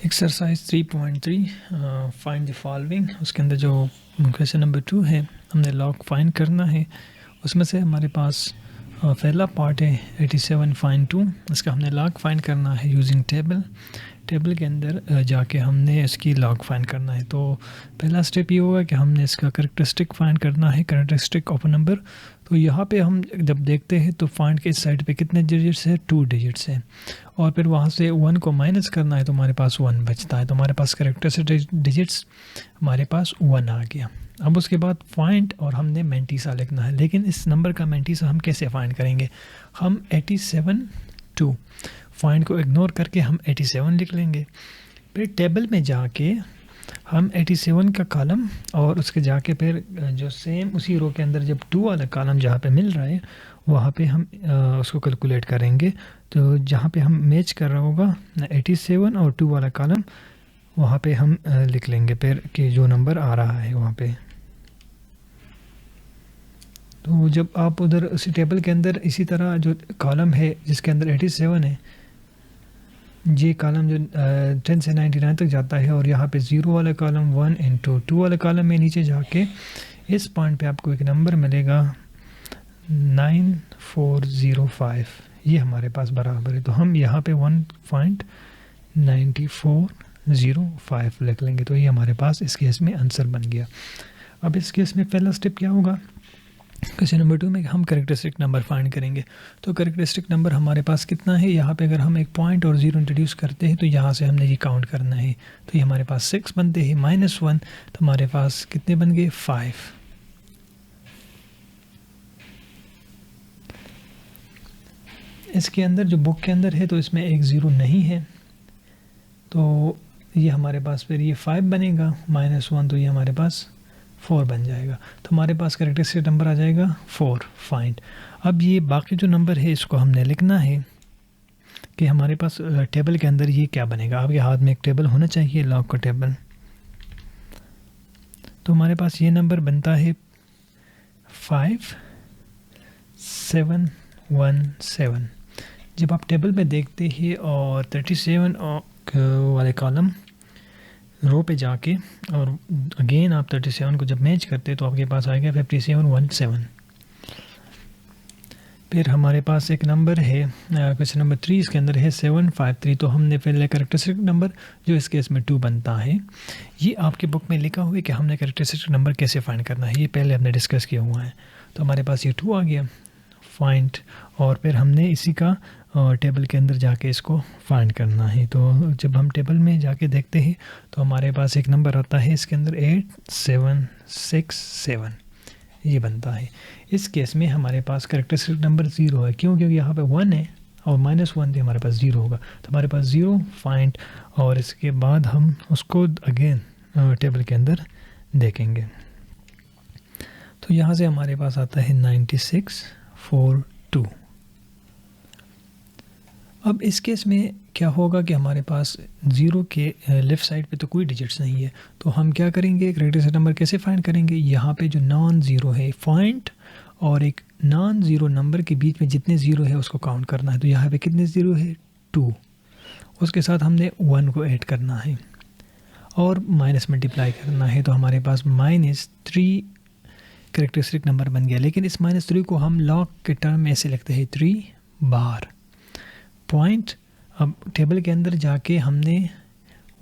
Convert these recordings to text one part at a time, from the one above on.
Exercise 3.3 find the following. उसके अंदर जो क्वेश्चन नंबर 2 है, हमने लॉग फाइंड करना है। उसमें से हमारे पास पहला पार्ट है 87 फाइंड 2। इसका हमने लॉग फाइंड करना है यूजिंग टेबल के अंदर जाके हमने इसकी लॉग फाइंड करना है। तो पहला स्टेप ये होगा कि हमने इसका कैरेक्टरिस्टिक फाइंड करना है, कैरेक्टरिस्टिक ऑफ नंबर। तो यहाँ पे हम जब देखते हैं तो फाइंड के इस साइड पे कितने डिजिट्स है, 2 डिजिट्स है, और फिर वहाँ से 1 को माइनस करना है तो हमारे पास 1 बचता है। तो हमारे पास कैरेक्टरिस्टिक डिजिट्स हमारे पास 1 आ गया। अब उसके बाद फाइंड और हमने मैंटीसा लिखना है, लेकिन इस नंबर का मैंटीसा हम कैसे फाइंड करेंगे? हम 87 2 फाइंड को इग्नोर करके हम 87 लिख लेंगे। फिर टेबल में जाके हम 87 का कॉलम और उसके जाके फिर जो सेम उसी रो के अंदर जब 2 वाला कॉलम जहाँ पे मिल रहा है वहाँ पे हम उसको कैलकुलेट करेंगे। तो जहाँ पे हम मैच कर रहा होगा 87 और 2 वाला कॉलम, वहाँ पे हम लिख लेंगे फिर कि जो नंबर आ रहा है वहाँ पे। तो जब आप उधर उसी टेबल के अंदर इसी तरह जो कॉलम है जिसके अंदर 87 है, ये कॉलम जो 10 से 99 तक जाता है, और यहाँ पे 0 वाला कॉलम 1 इंटू 2 वाला कॉलम में नीचे जाके इस पॉइंट पे आपको एक नंबर मिलेगा 9405। ये हमारे पास बराबर है, तो हम यहाँ पे 1.9405 लिख लेंगे। तो ये हमारे पास इस केस में आंसर बन गया। अब इस केस में पहला स्टेप क्या होगा? क्वेश्चन नंबर 2 में हम कैरेक्टरिस्टिक नंबर फाइंड करेंगे। तो कैरेक्टरिस्टिक नंबर हमारे पास कितना है? यहाँ पे अगर हम एक पॉइंट और 0 इंट्रोड्यूस करते हैं तो यहाँ से हमने ये काउंट करना है। तो ये हमारे पास 6 बनते हैं, -1, तो हमारे पास कितने बन गए? 5। इसके अंदर जो बुक के अंदर है तो इसमें एक 0 नहीं है, तो ये हमारे पास फिर ये 5 बनेगा, -1 तो ये हमारे पास 4 बन जाएगा। तो हमारे पास कैरेक्टरिस्टिक नंबर आ जाएगा 4 फाइंड। अब ये बाकी जो नंबर है इसको हमने लिखना है कि हमारे पास टेबल के अंदर ये क्या बनेगा। आपके हाथ में एक टेबल होना चाहिए, लॉग का टेबल। तो हमारे पास ये नंबर बनता है 5717। जब आप टेबल में देखते हैं और 37 वाले कॉलम रो पे जाके और अगेन आप 37 को जब मैच करते तो आपके पास आएगा 5717। फिर हमारे पास एक नंबर है क्वेश्चन नंबर 3, इसके अंदर है 753। तो हमने पहले कैरेक्टरिस्टिक नंबर जो इस केस में 2 बनता है, ये आपके बुक में लिखा हुआ है कि हमने कैरेक्टरिस्टिक नंबर कैसे फाइंड करना है, ये पहले हमने डिस्कस किया हुआ है। तो हमारे पास ये 2 आ गया फाइंड, और फिर हमने इसी का टेबल के अंदर जाके इसको फाइंड करना है। तो जब हम टेबल में जाके देखते हैं तो हमारे पास एक नंबर आता है इसके अंदर 8767, ये बनता है। इस केस में हमारे पास कैरेक्टरिस्टिक नंबर 0 है, क्यों? क्योंकि यहाँ पे 1 है और -1 थे, हमारे पास 0 होगा। तो हमारे पास 0 फाइंड, और इसके बाद हम उसको अगेन टेबल के अंदर देखेंगे। तो यहाँ से हमारे पास आता है 9642। अब इस केस में क्या होगा कि हमारे पास 0 के लेफ़्ट साइड पे तो कोई डिजिट्स नहीं है, तो हम क्या करेंगे? कैरेक्टरिस्टिक नंबर कैसे फाइंड करेंगे? यहाँ पे जो नॉन ज़ीरो है फाइंड, और एक नॉन ज़ीरो नंबर के बीच में जितने 0 है उसको काउंट करना है। तो यहाँ पे कितने 0 है? 2। उसके साथ हमने 1 को ऐड करना है और माइनस मल्टीप्लाई करना है। तो हमारे पास -3 कैरेक्टरिस्टिक नंबर बन गया। लेकिन इस -3 को हम लॉग के टर्म में ऐसे लिखते हैं 3 बार पॉइंट। अब टेबल के अंदर जाके हमने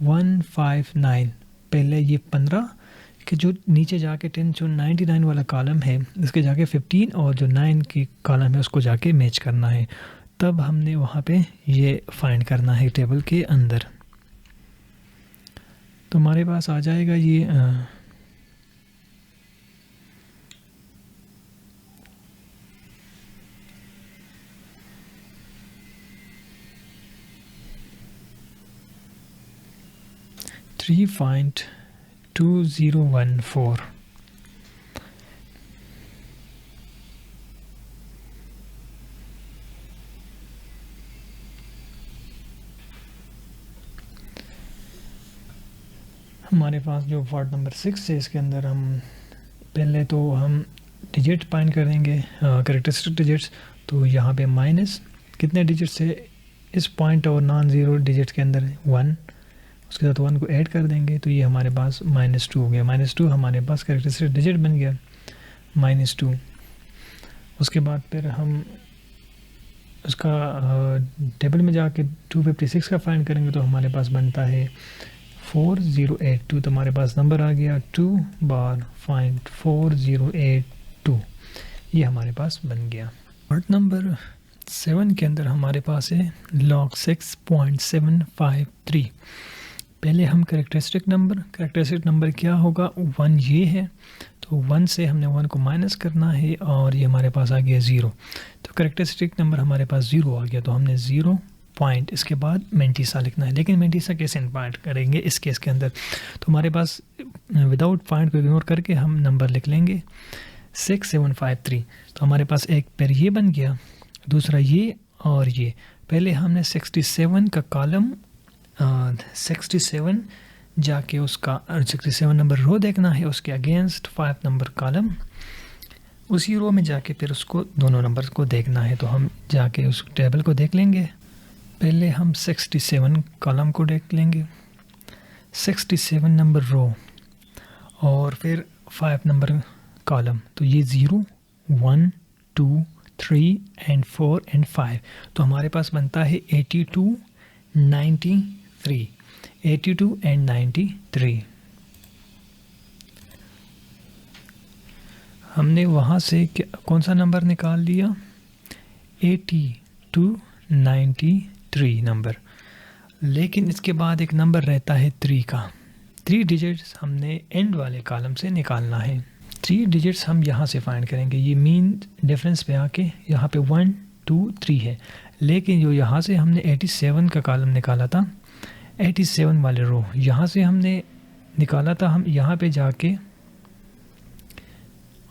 159, पहले ये 15 के जो नीचे जाके 10 जो 99 वाला कॉलम है इसके जाके 15 और जो 9 की कॉलम है उसको जाके मैच करना है। तब हमने वहाँ पे ये फाइंड करना है टेबल के अंदर। तो हमारे पास आ जाएगा ये 3.2014। हमारे पास जो वार्ड नंबर 6 है इसके अंदर हम पहले तो हम डिजिट फाइंड करेंगे, कैरेक्टरिस्टिक डिजिट्स। तो यहाँ पे माइनस कितने डिजिट्स है इस पॉइंट और नॉन ज़ीरो डिजिट के अंदर? 1। उसके साथ 1 को ऐड कर देंगे तो ये हमारे पास -2 हो गया। -2 हमारे पास कैरेक्टरिस्टिक डिजिट बन गया -2। उसके बाद फिर हम उसका टेबल में जाके 256 का फाइंड करेंगे तो हमारे पास बनता है 4082। तो हमारे पास नंबर आ गया 2 बार फाइंड 4082, ये हमारे पास बन गया। पार्ट नंबर 7 के अंदर हमारे पास है log 6.753। पहले हम कैरेक्टरिस्टिक नंबर क्या होगा, 1 ये है, तो 1 से हमने 1 को माइनस करना है और ये हमारे पास आ गया 0। तो कैरेक्टरिस्टिक नंबर हमारे पास 0 आ गया, तो हमने 0 पॉइंट इसके बाद मेंटीसा लिखना है। लेकिन मेंटीसा कैसे इन्वाइट करेंगे इस केस के अंदर, तो हमारे पास विदाउट पॉइंट को इग्नोर करके हम नंबर लिख लेंगे 6753। तो हमारे पास एक पैर ये बन गया, दूसरा ये और ये। पहले हमने 67 का कॉलम 67 जाके उसका 67 नंबर रो देखना है, उसके अगेंस्ट 5 नंबर कॉलम उसी रो में जाके फिर उसको दोनों नंबर को देखना है। तो हम जाके उस टेबल को देख लेंगे। पहले हम 67 कॉलम को देख लेंगे, 67 नंबर रो और फिर 5 नंबर कॉलम। तो ये 0 1 2 3 एंड 4 एंड 5। तो हमारे पास बनता है 82 93, 82 एंड 93। हमने वहाँ से कौन सा नंबर निकाल लिया, 82 93 नंबर। लेकिन इसके बाद एक नंबर रहता है 3 का। 3 डिजिट्स हमने एंड वाले कॉलम से निकालना है। 3 डिजिट्स हम यहाँ से फाइंड करेंगे। ये मीन डिफरेंस पे आके यहाँ पे 1 2 3 है, लेकिन जो यहाँ से हमने 87 का कॉलम निकाला था, 87 वाले रो यहाँ से हमने निकाला था, हम यहाँ पे जाके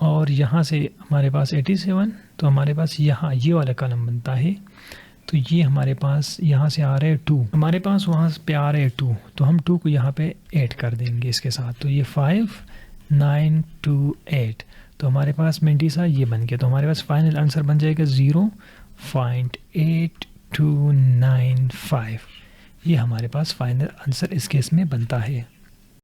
और यहाँ से हमारे पास 87, तो हमारे पास यहाँ ये वाला कॉलम बनता है। तो ये हमारे पास यहाँ से आ रहे हैं 2, हमारे पास वहाँ पे आ रहे हैं 2, तो हम 2 को यहाँ पे ऐड कर देंगे इसके साथ। तो ये 5 9 2 8, तो हमारे पास मेंटीसा ये बन गया। तो हमारे पास फाइनल आंसर बन जाएगा 0.8295। ये हमारे पास फाइनल आंसर इस केस में बनता है।